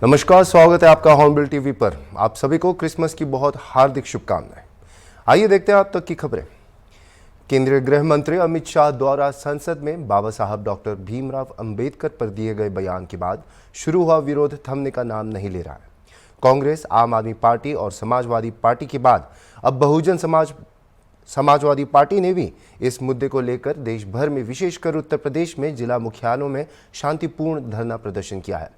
नमस्कार, स्वागत है आपका हॉर्नबिल टीवी पर। आप सभी को क्रिसमस की बहुत हार्दिक शुभकामनाएं। आइए देखते हैं आप तक की खबरें। केंद्रीय गृह मंत्री अमित शाह द्वारा संसद में बाबा साहब डॉक्टर भीमराव अंबेडकर पर दिए गए बयान के बाद शुरू हुआ विरोध थमने का नाम नहीं ले रहा है। कांग्रेस, आम आदमी पार्टी और समाजवादी पार्टी के बाद अब बहुजन समाजवादी पार्टी ने भी इस मुद्दे को लेकर देश भर में, विशेषकर उत्तर प्रदेश में जिला मुख्यालयों में शांतिपूर्ण धरना प्रदर्शन किया है।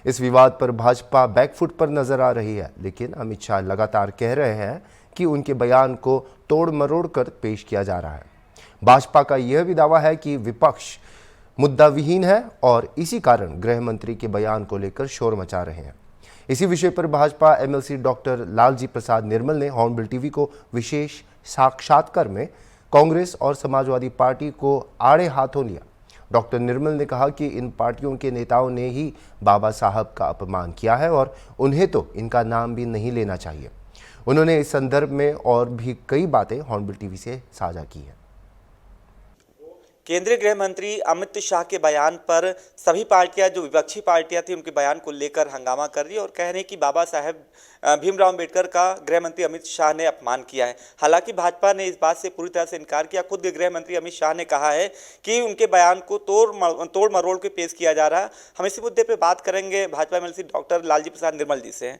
इस विवाद पर भाजपा बैकफुट पर नजर आ रही है, लेकिन अमित शाह लगातार कह रहे हैं कि उनके बयान को तोड़ मरोड़ कर पेश किया जा रहा है। भाजपा का यह भी दावा है कि विपक्ष मुद्दा विहीन है और इसी कारण गृह मंत्री के बयान को लेकर शोर मचा रहे हैं। इसी विषय पर भाजपा एमएलसी डॉक्टर लालजी प्रसाद निर्मल ने हॉर्नबिल टीवी को विशेष साक्षात्कार में कांग्रेस और समाजवादी पार्टी को आड़े हाथों लिया। डॉक्टर निर्मल ने कहा कि इन पार्टियों के नेताओं ने ही बाबा साहब का अपमान किया है और उन्हें तो इनका नाम भी नहीं लेना चाहिए। उन्होंने इस संदर्भ में और भी कई बातें हॉर्नबिल टीवी से साझा की हैं। केंद्रीय गृह मंत्री अमित शाह के बयान पर सभी पार्टियां, जो विपक्षी पार्टियां थी, उनके बयान को लेकर हंगामा कर रही है और कह रहे हैं कि बाबा साहेब भीमराव अंबेडकर का गृह मंत्री अमित शाह ने अपमान किया है। हालांकि भाजपा ने इस बात से पूरी तरह से इनकार किया। खुद गृह मंत्री अमित शाह ने कहा है कि उनके बयान को तोड़ मरोड़ के पेश किया जा रहा है। हम इसी मुद्दे पर बात करेंगे भाजपा एमएलसी डॉक्टर लालजी प्रसाद निर्मल जी से।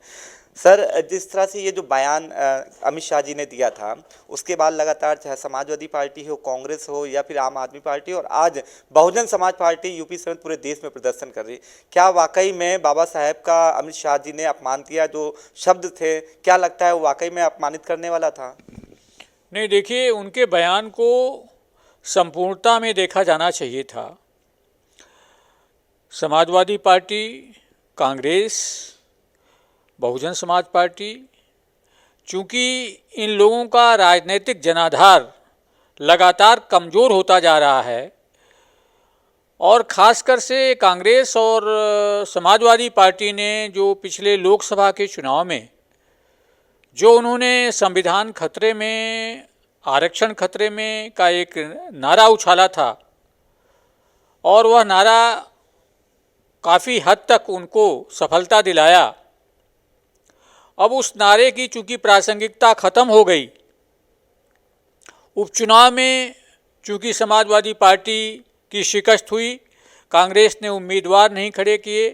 सर, जिस तरह से ये जो बयान अमित शाह जी ने दिया था, उसके बाद लगातार चाहे समाजवादी पार्टी हो, कांग्रेस हो या फिर आम आदमी पार्टी, और आज बहुजन समाज पार्टी यूपी समेत पूरे देश में प्रदर्शन कर रही, क्या वाकई में बाबा साहेब का अमित शाह जी ने अपमान किया? जो शब्द थे, क्या लगता है वो वाकई में अपमानित करने वाला था? नहीं, देखिए, उनके बयान को संपूर्णता में देखा जाना चाहिए था। समाजवादी पार्टी, कांग्रेस, बहुजन समाज पार्टी, चूँकि इन लोगों का राजनीतिक जनाधार लगातार कमज़ोर होता जा रहा है और ख़ासकर से कांग्रेस और समाजवादी पार्टी ने जो पिछले लोकसभा के चुनाव में जो उन्होंने संविधान खतरे में, आरक्षण खतरे में का एक नारा उछाला था और वह नारा काफ़ी हद तक उनको सफलता दिलाया। अब उस नारे की चूँकि प्रासंगिकता ख़त्म हो गई, उपचुनाव में चूँकि समाजवादी पार्टी की शिकस्त हुई, कांग्रेस ने उम्मीदवार नहीं खड़े किए,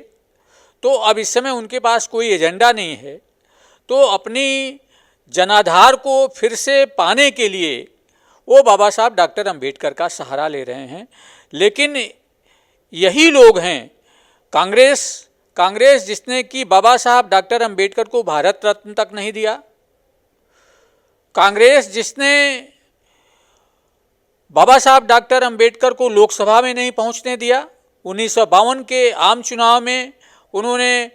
तो अब इस समय उनके पास कोई एजेंडा नहीं है। तो अपनी जनाधार को फिर से पाने के लिए वो बाबा साहब डॉक्टर अंबेडकर का सहारा ले रहे हैं। लेकिन यही लोग हैं, कांग्रेस जिसने कि बाबा साहब डॉक्टर अंबेडकर को भारत रत्न तक नहीं दिया, कांग्रेस जिसने बाबा साहब डॉक्टर अंबेडकर को लोकसभा में नहीं पहुंचने दिया। 1952 के आम चुनाव में उन्होंने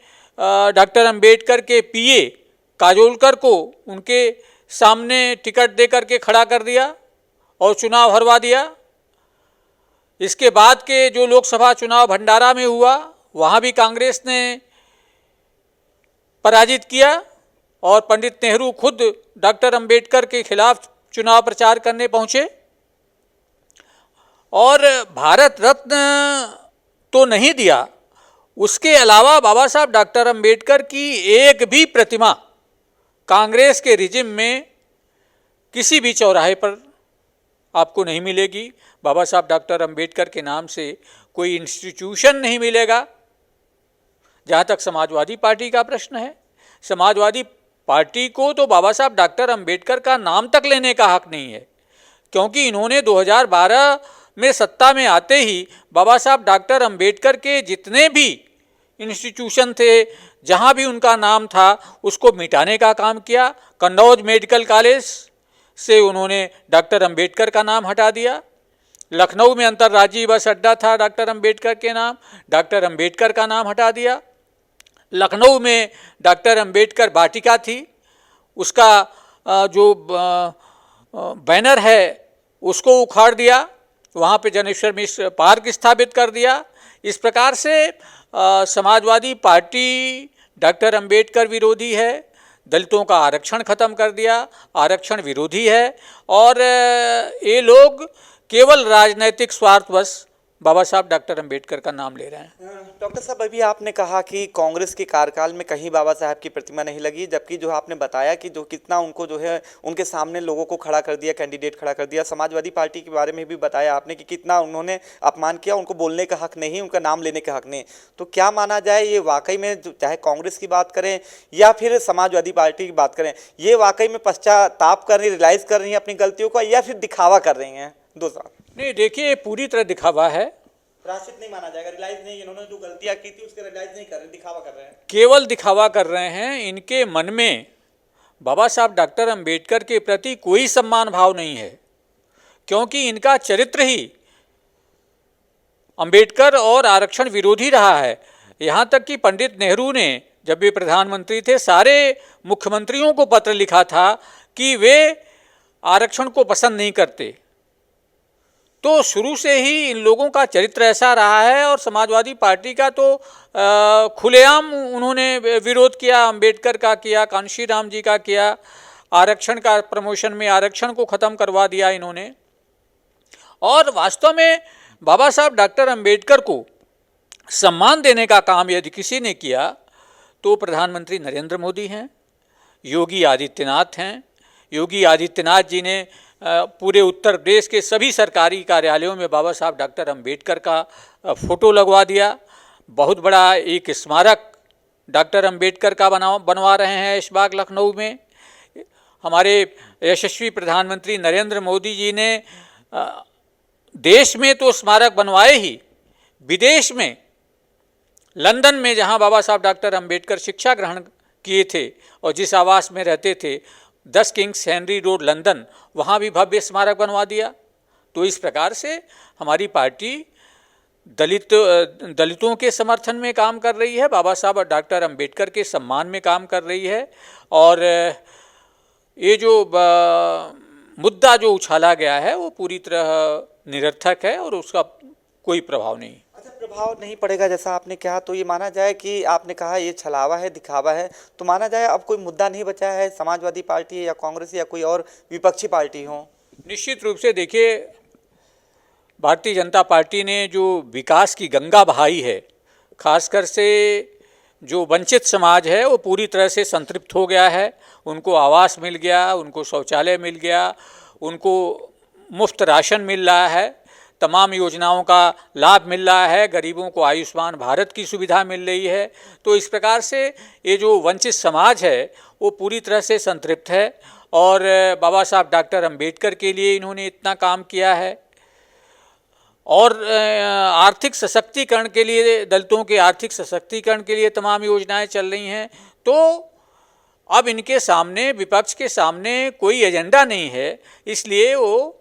डॉक्टर अंबेडकर के पीए काजोलकर को उनके सामने टिकट देकर के खड़ा कर दिया और चुनाव हरवा दिया। इसके बाद के जो लोकसभा चुनाव भंडारा में हुआ, वहाँ भी कांग्रेस ने पराजित किया और पंडित नेहरू खुद डॉक्टर अंबेडकर के खिलाफ चुनाव प्रचार करने पहुँचे और भारत रत्न तो नहीं दिया, उसके अलावा बाबा साहब डॉक्टर अंबेडकर की एक भी प्रतिमा कांग्रेस के रिजिम में किसी भी चौराहे पर आपको नहीं मिलेगी। बाबा साहब डॉक्टर अंबेडकर के नाम से कोई इंस्टीट्यूशन नहीं मिलेगा। जहाँ तक समाजवादी पार्टी का प्रश्न है, समाजवादी पार्टी को तो बाबा साहब डॉक्टर अंबेडकर का नाम तक लेने का हक नहीं है, क्योंकि इन्होंने 2012 में सत्ता में आते ही बाबा साहब डॉक्टर अंबेडकर के जितने भी इंस्टीट्यूशन थे, जहाँ भी उनका नाम था, उसको मिटाने का काम किया। कन्नौज मेडिकल कॉलेज से उन्होंने डॉक्टर अंबेडकर का नाम हटा दिया। लखनऊ में अंतर्राज्यीय बस अड्डा था डॉक्टर अंबेडकर के नाम, डॉक्टर अंबेडकर का नाम हटा दिया। लखनऊ में डॉक्टर अंबेडकर वाटिका थी, उसका जो बैनर है उसको उखाड़ दिया, वहाँ पे जनेश्वर मिश्र पार्क स्थापित कर दिया। इस प्रकार से समाजवादी पार्टी डॉक्टर अंबेडकर विरोधी है, दलितों का आरक्षण ख़त्म कर दिया, आरक्षण विरोधी है और ये लोग केवल राजनैतिक स्वार्थवश बाबा साहब डॉक्टर अंबेडकर का नाम ले रहे हैं। डॉक्टर साहब, अभी आपने कहा कि कांग्रेस के कार्यकाल में कहीं बाबा साहब की प्रतिमा नहीं लगी, जबकि जो आपने बताया कि जो कितना उनको जो है उनके सामने लोगों को खड़ा कर दिया, कैंडिडेट खड़ा कर दिया। समाजवादी पार्टी के बारे में भी बताया आपने कि कितना उन्होंने अपमान किया, उनको बोलने का हक नहीं, उनका नाम लेने का हक नहीं। तो क्या माना जाए, ये वाकई में चाहे कांग्रेस की बात करें या फिर समाजवादी पार्टी की बात करें, ये वाकई में पश्चाताप कर रही, रियलाइज कर रही हैं अपनी गलतियों का, या फिर दिखावा कर रही हैं? दो साहब। नहीं, देखिए, पूरी तरह दिखावा है। प्रायश्चित नहीं माना जाएगा, रियलाइज नहीं, इन्होंने जो गलतियां की थी उसके रियलाइज नहीं कर रहे, दिखावा कर रहे हैं। केवल दिखावा कर रहे हैं। इनके मन में बाबा साहब डॉक्टर अंबेडकर के प्रति कोई सम्मान भाव नहीं है, क्योंकि इनका चरित्र ही अंबेडकर और आरक्षण विरोधी रहा है। यहाँ तक कि पंडित नेहरू ने जब वे प्रधानमंत्री थे, सारे मुख्यमंत्रियों को पत्र लिखा था कि वे आरक्षण को पसंद नहीं करते। तो शुरू से ही इन लोगों का चरित्र ऐसा रहा है, और समाजवादी पार्टी का तो खुलेआम उन्होंने विरोध किया, अंबेडकर का किया, कांशीराम जी का किया, आरक्षण का प्रमोशन में आरक्षण को ख़त्म करवा दिया इन्होंने। और वास्तव में बाबा साहब डॉक्टर अंबेडकर को सम्मान देने का काम यदि किसी ने किया तो प्रधानमंत्री नरेंद्र मोदी हैं, योगी आदित्यनाथ हैं। योगी आदित्यनाथ जी ने पूरे उत्तर प्रदेश के सभी सरकारी कार्यालयों में बाबा साहब डॉक्टर अंबेडकर का फ़ोटो लगवा दिया। बहुत बड़ा एक स्मारक डॉक्टर अंबेडकर का बनवा रहे हैं ऐशबाग लखनऊ में। हमारे यशस्वी प्रधानमंत्री नरेंद्र मोदी जी ने देश में तो स्मारक बनवाए ही, विदेश में लंदन में, जहां बाबा साहब डॉक्टर अंबेडकर शिक्षा ग्रहण किए थे और जिस आवास में रहते थे, 10 किंग्स हेनरी रोड लंदन, वहाँ भी भव्य स्मारक बनवा दिया। तो इस प्रकार से हमारी पार्टी दलितों के समर्थन में काम कर रही है, बाबा साहब और डॉक्टर अंबेडकर के सम्मान में काम कर रही है। और ये जो मुद्दा जो उछाला गया है वो पूरी तरह निरर्थक है और उसका कोई प्रभाव नहीं। अच्छा, प्रभाव नहीं पड़ेगा जैसा आपने कहा, तो ये माना जाए कि आपने कहा ये छलावा है, दिखावा है, तो माना जाए अब कोई मुद्दा नहीं बचा है, समाजवादी पार्टी या कांग्रेस या कोई और विपक्षी पार्टी हो? निश्चित रूप से देखिए, भारतीय जनता पार्टी ने जो विकास की गंगा बहाई है, खासकर से जो वंचित समाज है वो पूरी तरह से संतृप्त हो गया है। उनको आवास मिल गया, उनको शौचालय मिल गया, उनको मुफ्त राशन मिल रहा है, तमाम योजनाओं का लाभ मिल रहा है, गरीबों को आयुष्मान भारत की सुविधा मिल रही है। तो इस प्रकार से ये जो वंचित समाज है वो पूरी तरह से संतृप्त है। और बाबा साहब डॉक्टर अंबेडकर के लिए इन्होंने इतना काम किया है, और आर्थिक सशक्तिकरण के लिए, दलितों के आर्थिक सशक्तिकरण के लिए तमाम योजनाएं चल रही हैं। तो अब इनके सामने, विपक्ष के सामने कोई एजेंडा नहीं है, इसलिए वो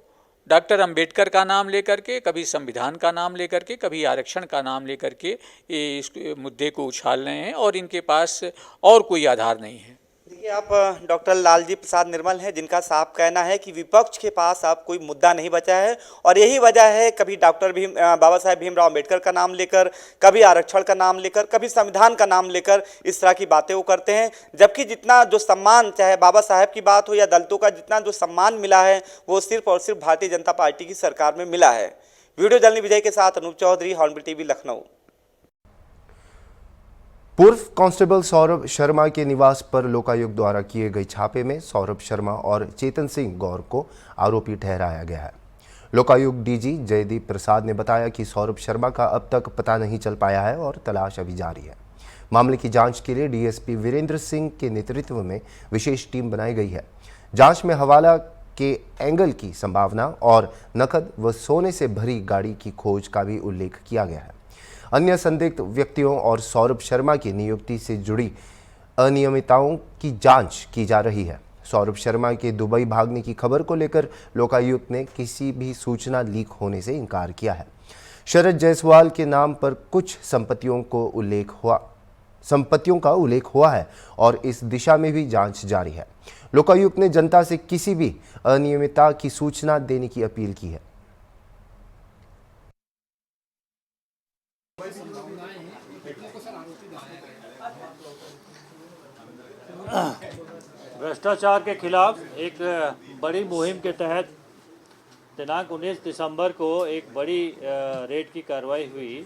डॉक्टर अंबेडकर का नाम लेकर के, कभी संविधान का नाम लेकर के, कभी आरक्षण का नाम लेकर के ये इस मुद्दे को उछाल रहे हैं, और इनके पास और कोई आधार नहीं है। देखिए, आप डॉक्टर लालजी प्रसाद निर्मल हैं, जिनका साफ कहना है कि विपक्ष के पास अब कोई मुद्दा नहीं बचा है, और यही वजह है कभी बाबा साहेब भीमराव अम्बेडकर का नाम लेकर, कभी आरक्षण का नाम लेकर, कभी संविधान का नाम लेकर इस तरह की बातें वो करते हैं। जबकि जितना जो सम्मान, चाहे बाबा साहेब की बात हो या दलितों का, जितना जो सम्मान मिला है वो सिर्फ और सिर्फ भारतीय जनता पार्टी की सरकार में मिला है। वीडियो जर्नलिस्ट विजय के साथ अनूप चौधरी, हॉर्नबिल टीवी, लखनऊ। पूर्व कांस्टेबल सौरभ शर्मा के निवास पर लोकायुक्त द्वारा किए गए छापे में सौरभ शर्मा और चेतन सिंह गौर को आरोपी ठहराया गया है। लोकायुक्त डीजी जयदीप प्रसाद ने बताया कि सौरभ शर्मा का अब तक पता नहीं चल पाया है और तलाश अभी जारी है। मामले की जांच के लिए डीएसपी वीरेंद्र सिंह के नेतृत्व में विशेष टीम बनाई गई है। जांच में हवाला के एंगल की संभावना और नकद व सोने से भरी गाड़ी की खोज का भी उल्लेख किया गया है। अन्य संदिग्ध व्यक्तियों और सौरभ शर्मा की नियुक्ति से जुड़ी अनियमितताओं की जांच की जा रही है। सौरभ शर्मा के दुबई भागने की खबर को लेकर लोकायुक्त ने किसी भी सूचना लीक होने से इनकार किया है। शरद जायसवाल के नाम पर कुछ संपत्तियों का उल्लेख हुआ है और इस दिशा में भी जांच जारी है। लोकायुक्त ने जनता से किसी भी अनियमितता की सूचना देने की अपील की है। भ्रष्टाचार के खिलाफ एक बड़ी मुहिम के तहत दिनांक 19 दिसंबर को एक बड़ी रेड की कार्रवाई हुई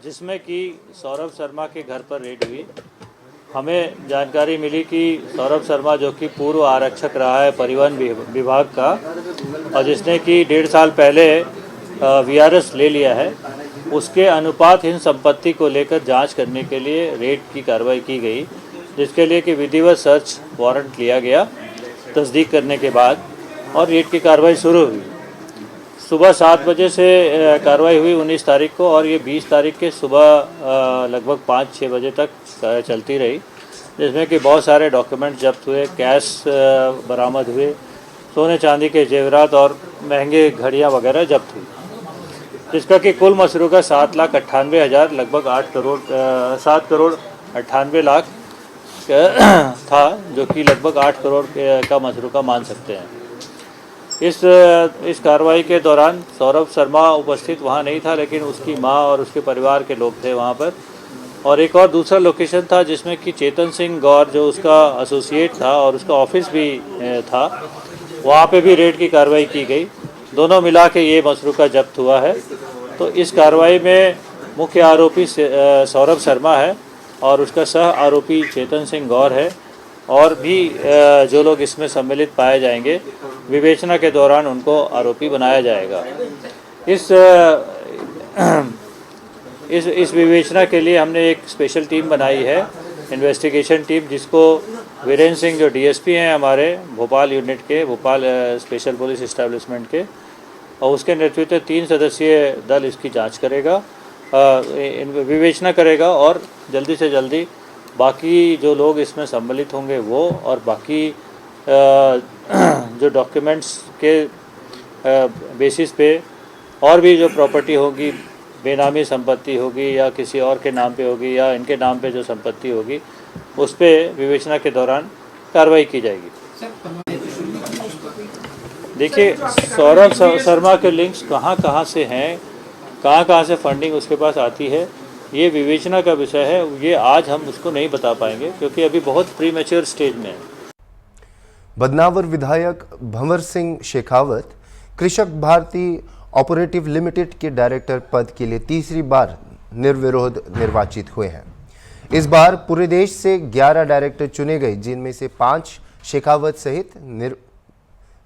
जिसमें कि सौरभ शर्मा के घर पर रेड हुई। हमें जानकारी मिली कि सौरभ शर्मा जो कि पूर्व आरक्षक रहा है परिवहन विभाग का और जिसने कि 1.5 साल पहले वीआरएस ले लिया है, उसके अनुपातहीन संपत्ति को लेकर जांच करने के लिए रेड की कार्रवाई की गई, जिसके लिए कि विधिवत सर्च वारंट लिया गया तस्दीक करने के बाद और रेड की कार्रवाई शुरू हुई। सुबह 7 बजे से कार्रवाई हुई 19 तारीख को और ये 20 तारीख के सुबह लगभग 5-6 बजे तक चलती रही, जिसमें कि बहुत सारे डॉक्यूमेंट जब्त हुए, कैश बरामद हुए, सोने चांदी के जेवरात और महंगे घड़ियां वगैरह जब्त हुई, जिसका कि कुल मसरूका 7,98,000 लगभग 7 करोड़ 98 लाख था, जो कि लगभग 8 करोड़ का मसरूका मान सकते हैं। इस कार्रवाई के दौरान सौरभ शर्मा उपस्थित वहाँ नहीं था, लेकिन उसकी माँ और उसके परिवार के लोग थे वहाँ पर। और एक और दूसरा लोकेशन था जिसमें कि चेतन सिंह गौर जो उसका एसोसिएट था और उसका ऑफिस भी था, वहाँ पे भी रेड की कार्रवाई की गई। दोनों मिला के ये मसरूका जब्त हुआ है। तो इस कार्रवाई में मुख्य आरोपी सौरभ शर्मा है और उसका सह आरोपी चेतन सिंह गौर है और भी जो लोग इसमें सम्मिलित पाए जाएंगे, विवेचना के दौरान उनको आरोपी बनाया जाएगा। इस विवेचना के लिए हमने एक स्पेशल टीम बनाई है, इन्वेस्टिगेशन टीम, जिसको वीरेंद्र सिंह जो डीएसपी हैं हमारे भोपाल यूनिट के, भोपाल स्पेशल पुलिस इस्टेब्लिशमेंट के, और उसके नेतृत्व 3 सदस्यीय दल इसकी जांच करेगा, विवेचना करेगा और जल्दी से जल्दी बाकी जो लोग इसमें सम्मिलित होंगे वो और बाकी जो डॉक्यूमेंट्स के बेसिस पे और भी जो प्रॉपर्टी होगी, बेनामी संपत्ति होगी या किसी और के नाम पे होगी या इनके नाम पे जो संपत्ति होगी, उस पे विवेचना के दौरान कार्रवाई की जाएगी। देखिए, सौरभ शर्मा के लिंक्स कहाँ से हैं, कहाँ से फंडिंग उसके पास आती है, ये विवेचना का विषय है। ये आज हम उसको नहीं बता पाएंगे क्योंकि अभी बहुत प्रीमेच्योर स्टेज में है। बदनावर विधायक भंवर सिंह शेखावत कृषक भारती ऑपरेटिव लिमिटेड के डायरेक्टर पद के लिए तीसरी बार निर्विरोध निर्वाचित हुए हैं। इस बार पूरे देश से 11 डायरेक्टर चुने गए, जिनमें से 5 शेखावत सहित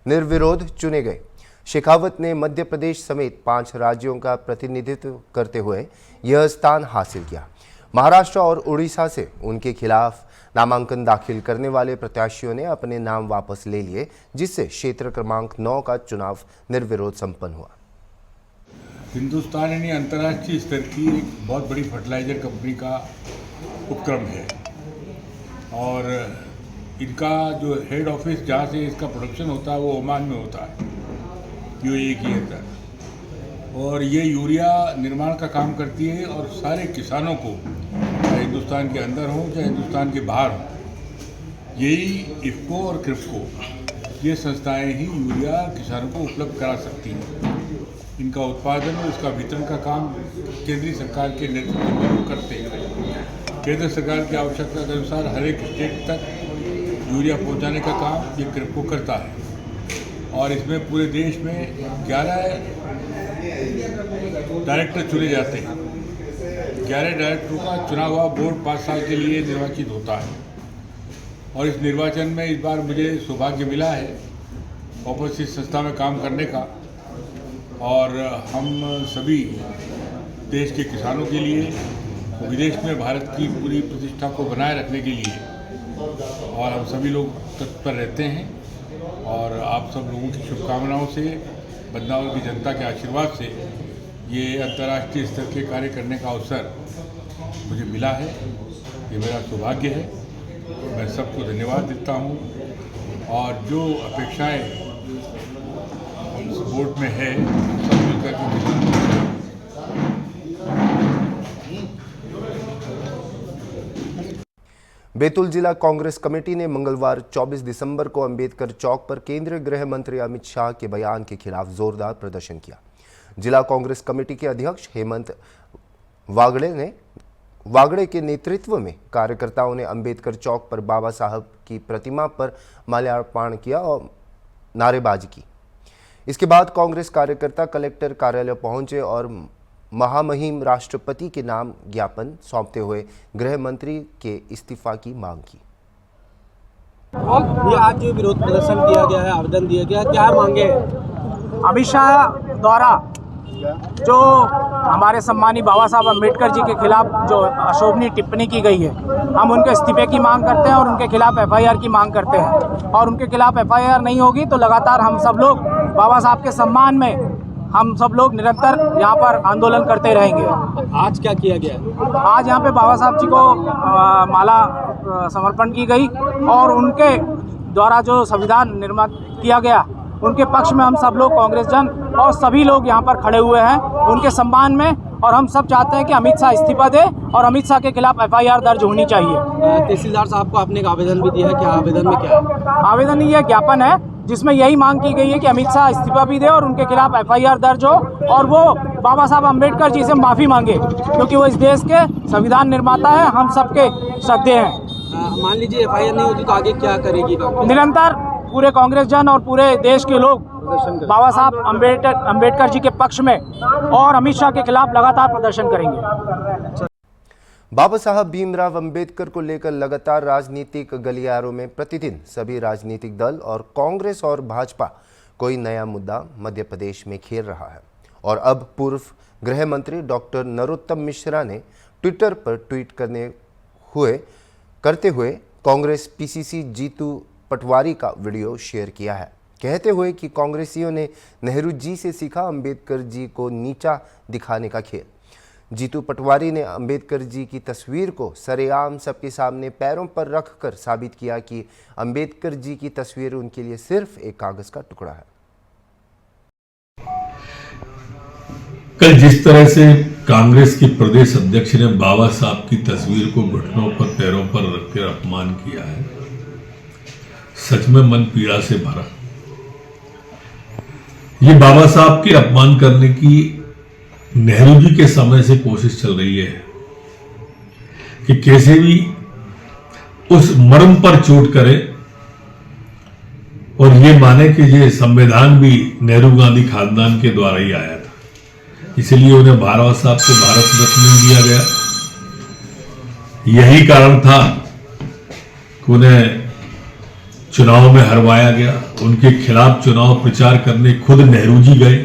निर्विरोध चुने गए। शेखावत ने मध्य प्रदेश समेत 5 राज्यों का प्रतिनिधित्व करते हुए यह स्थान हासिल किया। महाराष्ट्र और उड़ीसा से उनके खिलाफ नामांकन दाखिल करने वाले प्रत्याशियों ने अपने नाम वापस ले लिए, जिससे क्षेत्र क्रमांक 9 का चुनाव निर्विरोध संपन्न हुआ। हिंदुस्तान यानी अंतर्राष्ट्रीय स्तर की एक बहुत बड़ी फर्टिलाइजर कंपनी का उपक्रम है और इनका जो हेड ऑफिस जहाँ से इसका प्रोडक्शन होता है वो ओमान में होता है, यूएई के अंदर। और ये यूरिया निर्माण का काम करती है और सारे किसानों को, चाहे हिंदुस्तान के अंदर हो चाहे हिंदुस्तान के बाहर हो, यही इफ्को और क्रिप्को, ये संस्थाएं ही यूरिया किसानों को उपलब्ध करा सकती हैं। इनका उत्पादन और इसका वितरण का काम केंद्रीय सरकार के नेतृत्व में लोग करते हैं। केंद्र सरकार की आवश्यकता के अनुसार हर एक स्टेट तक यूरिया पहुंचाने का काम ये क्रिप्को करता है और इसमें पूरे देश में 11 डायरेक्टर चुने जाते हैं। 11 डायरेक्टरों का चुना हुआ बोर्ड 5 साल के लिए निर्वाचित होता है और इस निर्वाचन में इस बार मुझे सौभाग्य मिला है औपचारिक संस्था में काम करने का और हम सभी देश के किसानों के लिए, विदेश में भारत की पूरी प्रतिष्ठा को बनाए रखने के लिए और हम सभी लोग तत्पर रहते हैं और आप सब लोगों की शुभकामनाओं से, बदनावर की जनता के आशीर्वाद से ये अंतर्राष्ट्रीय स्तर के कार्य करने का अवसर मुझे मिला है। ये मेरा सौभाग्य है। मैं सबको धन्यवाद देता हूँ और जो अपेक्षाएं इस बोर्ड में है सब मिलकर के बैतूल जिला कांग्रेस कमेटी ने मंगलवार 24 दिसंबर को अंबेडकर चौक पर केंद्रीय गृह मंत्री अमित शाह के बयान के खिलाफ जोरदार प्रदर्शन किया। जिला कांग्रेस कमेटी के अध्यक्ष हेमंत वागड़े के नेतृत्व में कार्यकर्ताओं ने अंबेडकर चौक पर बाबा साहब की प्रतिमा पर माल्यार्पण किया और नारेबाजी की। इसके बाद कांग्रेस कार्यकर्ता कलेक्टर कार्यालय पहुंचे और महामहिम राष्ट्रपति के नाम ज्ञापन सौंपते हुए गृह मंत्री के इस्तीफा की मांग की। ये आज जो विरोध प्रदर्शन किया गया है, आवेदन दिया गया, क्या मांगे? अमित शाह द्वारा जो हमारे सम्मानी बाबा साहब अम्बेडकर जी के खिलाफ जो अशोभनीय टिप्पणी की गई है, हम उनके इस्तीफे की मांग करते हैं और उनके खिलाफ एफआईआर की मांग करते हैं। और उनके खिलाफ एफआईआर नहीं होगी तो लगातार हम सब लोग बाबा साहब के सम्मान में हम सब लोग निरंतर यहाँ पर आंदोलन करते रहेंगे। आज क्या किया गया? आज यहाँ पे बाबा साहब जी को माला समर्पण की गई और उनके द्वारा जो संविधान निर्माण किया गया उनके पक्ष में हम सब लोग कांग्रेस जन और सभी लोग यहाँ पर खड़े हुए हैं उनके सम्मान में। और हम सब चाहते हैं कि अमित शाह इस्तीफा दे और अमित शाह के खिलाफ एफआईआर दर्ज होनी चाहिए। तहसीलदार साहब को आपने एक आवेदन भी दिया है, क्या आवेदन में क्या है? आवेदन ये ज्ञापन है जिसमें यही मांग की गई है कि अमित शाह इस्तीफा भी दे और उनके खिलाफ एफआईआर दर्ज हो और वो बाबा साहब अम्बेडकर जी से माफ़ी मांगे, क्योंकि वो इस देश के संविधान निर्माता है, हम सबके श्रद्धेय हैं। मान लीजिए एफआईआर नहीं होती तो आगे क्या करेगी? निरंतर पूरे कांग्रेस जन और पूरे देश के लोग बाबा साहब अम्बेडकर जी के पक्ष में और अमित शाह के खिलाफ लगातार प्रदर्शन करेंगे। बाबा साहब भीमराव अंबेडकर को लेकर लगातार राजनीतिक गलियारों में प्रतिदिन सभी राजनीतिक दल और कांग्रेस और भाजपा कोई नया मुद्दा मध्य प्रदेश में खेल रहा है। और अब पूर्व गृह मंत्री डॉक्टर नरोत्तम मिश्रा ने ट्विटर पर ट्वीट करते हुए कांग्रेस पीसीसी जीतू पटवारी का वीडियो शेयर किया है, कहते हुए कि कांग्रेसियों ने नेहरू जी से सीखा अंबेडकर जी को नीचा दिखाने का खेल। जीतू पटवारी ने अंबेडकर जी की तस्वीर को सरेआम सबके सामने पैरों पर रखकर साबित किया कि अंबेडकर जी की तस्वीर उनके लिए सिर्फ एक कागज का टुकड़ा है। कल जिस तरह से कांग्रेस के प्रदेश अध्यक्ष ने बाबा साहब की तस्वीर को घुटनों पर पैरों पर रखकर अपमान किया है, सच में मन पीड़ा से भरा। ये बाबा साहब के अपमान करने की नेहरू जी के समय से कोशिश चल रही है कि कैसे भी उस मर्म पर चोट करे और ये माने कि ये संविधान भी नेहरू गांधी खानदान के द्वारा ही आया था, इसलिए उन्हें बाबा साहब को भारत रत्न दिया गया। यही कारण था कि उन्हें चुनाव में हरवाया गया। उनके खिलाफ चुनाव प्रचार करने खुद नेहरू जी गए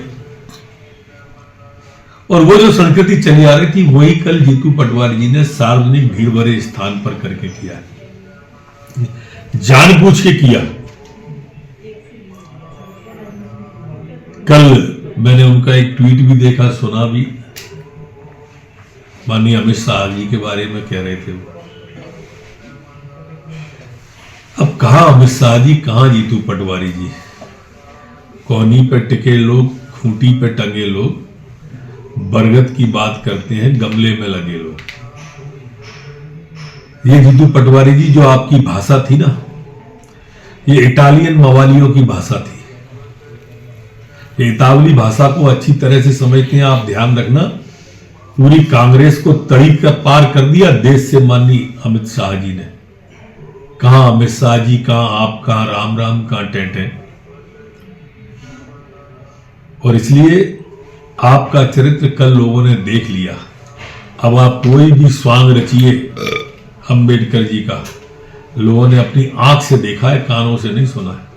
और वो जो संस्कृति चली आ रही थी वही कल जीतू पटवारी जी ने सार्वजनिक भीड़ भरे स्थान पर करके किया, जानबूझ के किया। कल मैंने उनका एक ट्वीट भी देखा, सुना भी। माननीय अमित शाह जी के बारे में कह रहे थे वो। अब कहां अमित शाह जी, कहां जीतू पटवारी जी? कोहनी पे टिके लोग, खूंटी पे टंगे लोग, बरगद की बात करते हैं गमले में लगे लोग। ये जीतू पटवारी जी जो आपकी भाषा थी ना, ये इटालियन मवालियों की भाषा थी। ये इतावली भाषा को अच्छी तरह से समझते हैं आप, ध्यान रखना। पूरी कांग्रेस को तड़ी का पार कर दिया देश से माननीय अमित शाह जी ने। कहां अमित शाह जी, कहां आप, कहां राम राम, कहां टेंटे। और इसलिए आपका चरित्र कल लोगों ने देख लिया। अब आप कोई भी स्वांग रचिए अंबेडकर जी का, लोगों ने अपनी आंख से देखा है, कानों से नहीं सुना है।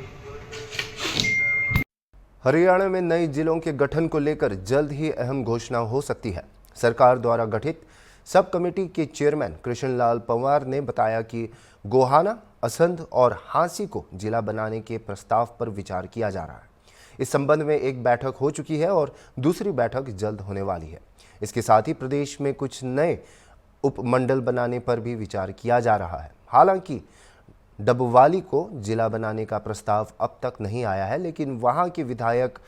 हरियाणा में नए जिलों के गठन को लेकर जल्द ही अहम घोषणा हो सकती है। सरकार द्वारा गठित सब कमेटी के चेयरमैन कृष्णलाल पंवार ने बताया कि गोहाना, असंध और हांसी को जिला बनाने के प्रस्ताव पर विचार किया जा रहा है। इस संबंध में एक बैठक हो चुकी है और दूसरी बैठक जल्द होने वाली है। इसके साथ ही प्रदेश में कुछ नए उपमंडल बनाने पर भी विचार किया जा रहा है। हालांकि डबवाली को जिला बनाने का प्रस्ताव अब तक नहीं आया है, लेकिन वहां के विधायक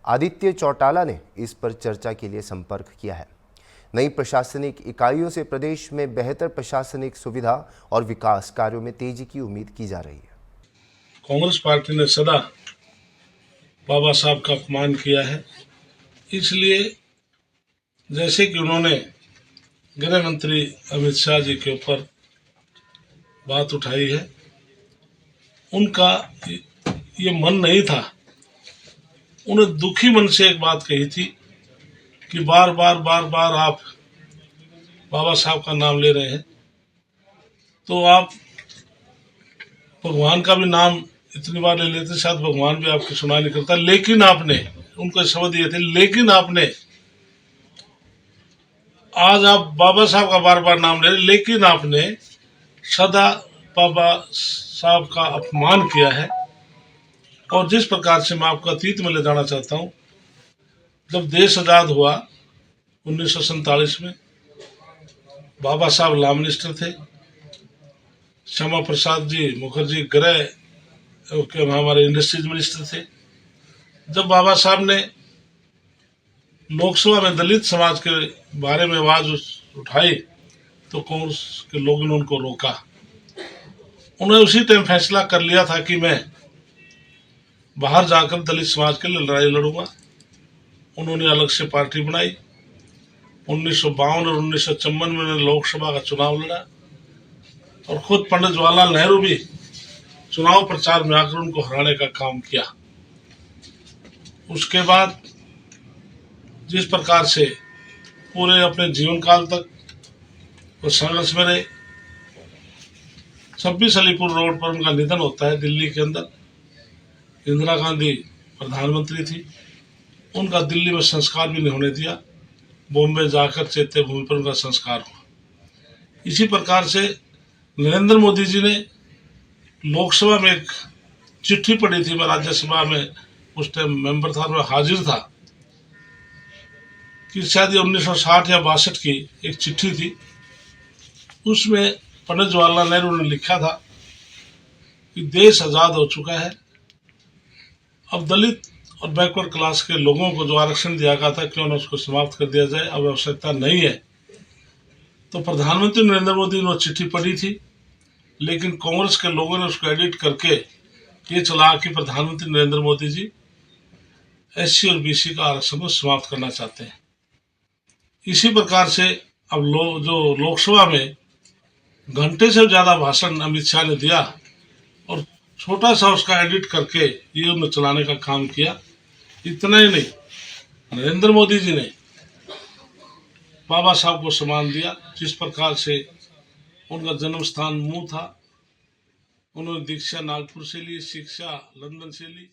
आदित्य चौटाला ने इस पर चर्चा के लिए संपर्क किया है। नई प्रशासनिक इकाइयों से प्रदेश में बेहतर प्रशासनिक सुविधा और विकास कार्यों में तेजी की उम्मीद की जा रही है। कांग्रेस पार्टी ने सदा बाबा साहब का अपमान किया है, इसलिए जैसे कि उन्होंने गृह मंत्री अमित शाह जी के ऊपर बात उठाई है, उनका ये मन नहीं था उन्हें दुखी मन से एक बात कही थी कि बार बार आप बाबा साहब का नाम ले रहे हैं, तो आप भगवान का भी नाम इतनी बार ले लेते, शायद भगवान भी आपकी सुनाई नहीं करता। लेकिन आपने, उनको शब्द दिए थे, लेकिन आपने आज आप बाबा साहब का बार बार नाम ले रहे, लेकिन आपने सदा बाबा साहब का अपमान किया है। और जिस प्रकार से मैं आपको अतीत में ले जाना चाहता हूँ, जब देश आजाद हुआ 1947 में, बाबा साहब लॉ मिनिस्टर थे, श्यामा प्रसाद जी मुखर्जी गृह के हमारे इंडस्ट्रीज मिनिस्टर थे। जब बाबा साहब ने लोकसभा में दलित समाज के बारे में आवाज उठाई तो कांग्रेस के लोगों ने उनको रोका। उन्होंने उसी टाइम फैसला कर लिया था कि मैं बाहर जाकर दलित समाज के लिए लड़ाई लड़ूंगा। उन्होंने अलग से पार्टी बनाई। 1952 और 1954 में उन्होंने लोकसभा का चुनाव लड़ा और खुद पंडित जवाहरलाल नेहरू भी चुनाव प्रचार में आकर उनको हराने का काम किया। उसके बाद जिस प्रकार से पूरे अपने जीवन काल तक वो संघर्ष में रहे, 26 अलीपुर रोड पर उनका निधन होता है दिल्ली के अंदर। इंदिरा गांधी प्रधानमंत्री थी, उनका दिल्ली में संस्कार भी नहीं होने दिया, बॉम्बे जाकर चैत्य भूमि पर उनका संस्कार हुआ। इसी प्रकार से नरेंद्र मोदी जी ने लोकसभा में एक चिट्ठी पढ़ी थी, मैं राज्यसभा में उस टाइम मेंबर था, मैं हाजिर था, कि शायद ये 1960 या 62 की एक चिट्ठी थी। उसमें पंडित जवाहरलाल नेहरू ने लिखा था कि देश आजाद हो चुका है, अब दलित और बैकवर्ड क्लास के लोगों को जो आरक्षण दिया गया था क्यों न उसको समाप्त कर दिया जाए, अब आवश्यकता नहीं है। तो प्रधानमंत्री नरेंद्र मोदी ने वो चिट्ठी पढ़ी थी, लेकिन कांग्रेस के लोगों ने उसको एडिट करके ये चला कि प्रधानमंत्री नरेंद्र मोदी जी SC और BC का आरक्षण को समाप्त करना चाहते हैं। इसी प्रकार से अब जो लोकसभा में घंटे से ज्यादा भाषण अमित शाह ने दिया और छोटा सा उसका एडिट करके ये उन्हें चलाने का काम किया। इतना ही नहीं, नरेंद्र मोदी जी ने बाबा साहब को सम्मान दिया। जिस प्रकार से उनका जन्म स्थान मुंह था, उन्होंने दीक्षा नागपुर से ली, शिक्षा लंदन से ली।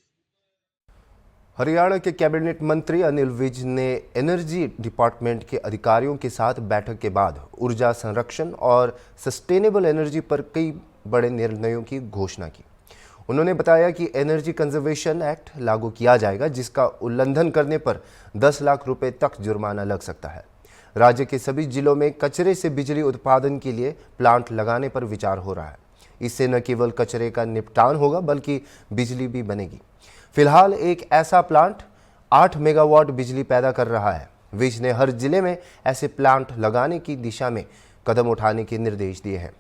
हरियाणा के कैबिनेट मंत्री अनिल विज ने एनर्जी डिपार्टमेंट के अधिकारियों के साथ बैठक के बाद ऊर्जा संरक्षण और सस्टेनेबल एनर्जी पर कई बड़े निर्णयों की घोषणा की। उन्होंने बताया कि एनर्जी कंजर्वेशन एक्ट लागू किया जाएगा, जिसका उल्लंघन करने पर 10 लाख रुपए तक जुर्माना लग सकता है। राज्य के सभी जिलों में कचरे से बिजली उत्पादन के लिए प्लांट लगाने पर विचार हो रहा है। इससे न केवल कचरे का निपटान होगा बल्कि बिजली भी बनेगी। फिलहाल एक ऐसा प्लांट 8 मेगावाट बिजली पैदा कर रहा है। विज ने हर जिले में ऐसे प्लांट लगाने की दिशा में कदम उठाने के निर्देश दिए हैं।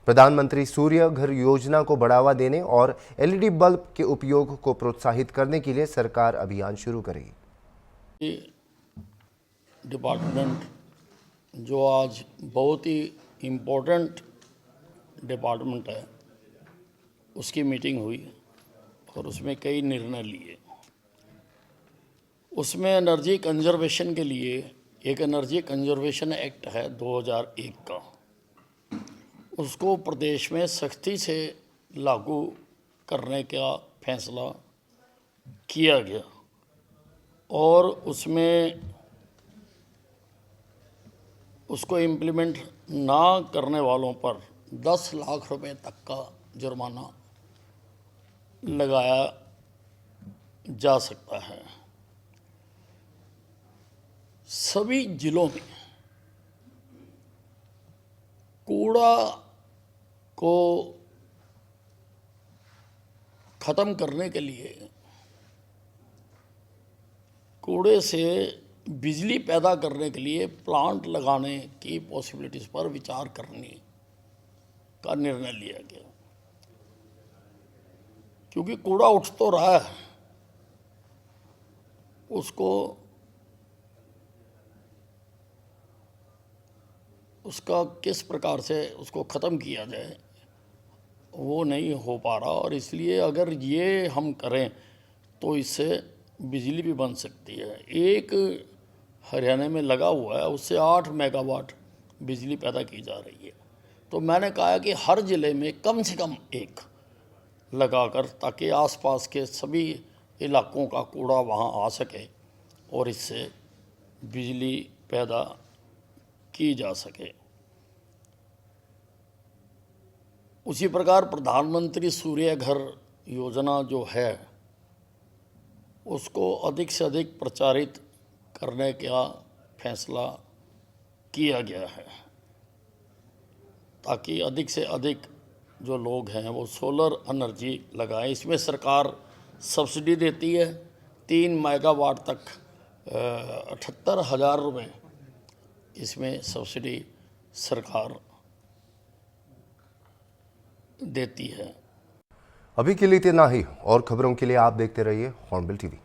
प्रधानमंत्री सूर्य घर योजना को बढ़ावा देने और LED बल्ब के उपयोग को प्रोत्साहित करने के लिए सरकार अभियान शुरू करेगी। डिपार्टमेंट जो आज बहुत ही इम्पोर्टेंट डिपार्टमेंट है, उसकी मीटिंग हुई और उसमें कई निर्णय लिए। उसमें एनर्जी कंजर्वेशन के लिए एक एनर्जी कंजर्वेशन एक्ट है 2001 का, उसको प्रदेश में सख्ती से लागू करने का फैसला किया गया और उसमें उसको इम्प्लीमेंट ना करने वालों पर 10 लाख रुपए तक का जुर्माना लगाया जा सकता है। सभी जिलों में कूड़ा को ख़त्म करने के लिए, कूड़े से बिजली पैदा करने के लिए प्लांट लगाने की पॉसिबिलिटीज़ पर विचार करने का निर्णय लिया गया। क्योंकि कूड़ा उठ तो रहा है, उसका किस प्रकार से उसको ख़त्म किया जाए वो नहीं हो पा रहा, और इसलिए अगर ये हम करें तो इससे बिजली भी बन सकती है। एक हरियाणा में लगा हुआ है, उससे 8 मेगावाट बिजली पैदा की जा रही है। तो मैंने कहा कि हर ज़िले में कम से कम एक लगाकर, ताकि आसपास के सभी इलाकों का कूड़ा वहाँ आ सके और इससे बिजली पैदा की जा सके। उसी प्रकार प्रधानमंत्री सूर्य घर योजना जो है उसको अधिक से अधिक प्रचारित करने का फैसला किया गया है, ताकि अधिक से अधिक जो लोग हैं वो सोलर एनर्जी लगाएं। इसमें सरकार सब्सिडी देती है 3 मेगावाट तक 78,000 रुपये इसमें सब्सिडी सरकार देती है। अभी के लिए इतना ही, और खबरों के लिए आप देखते रहिए हॉर्नबिल टीवी।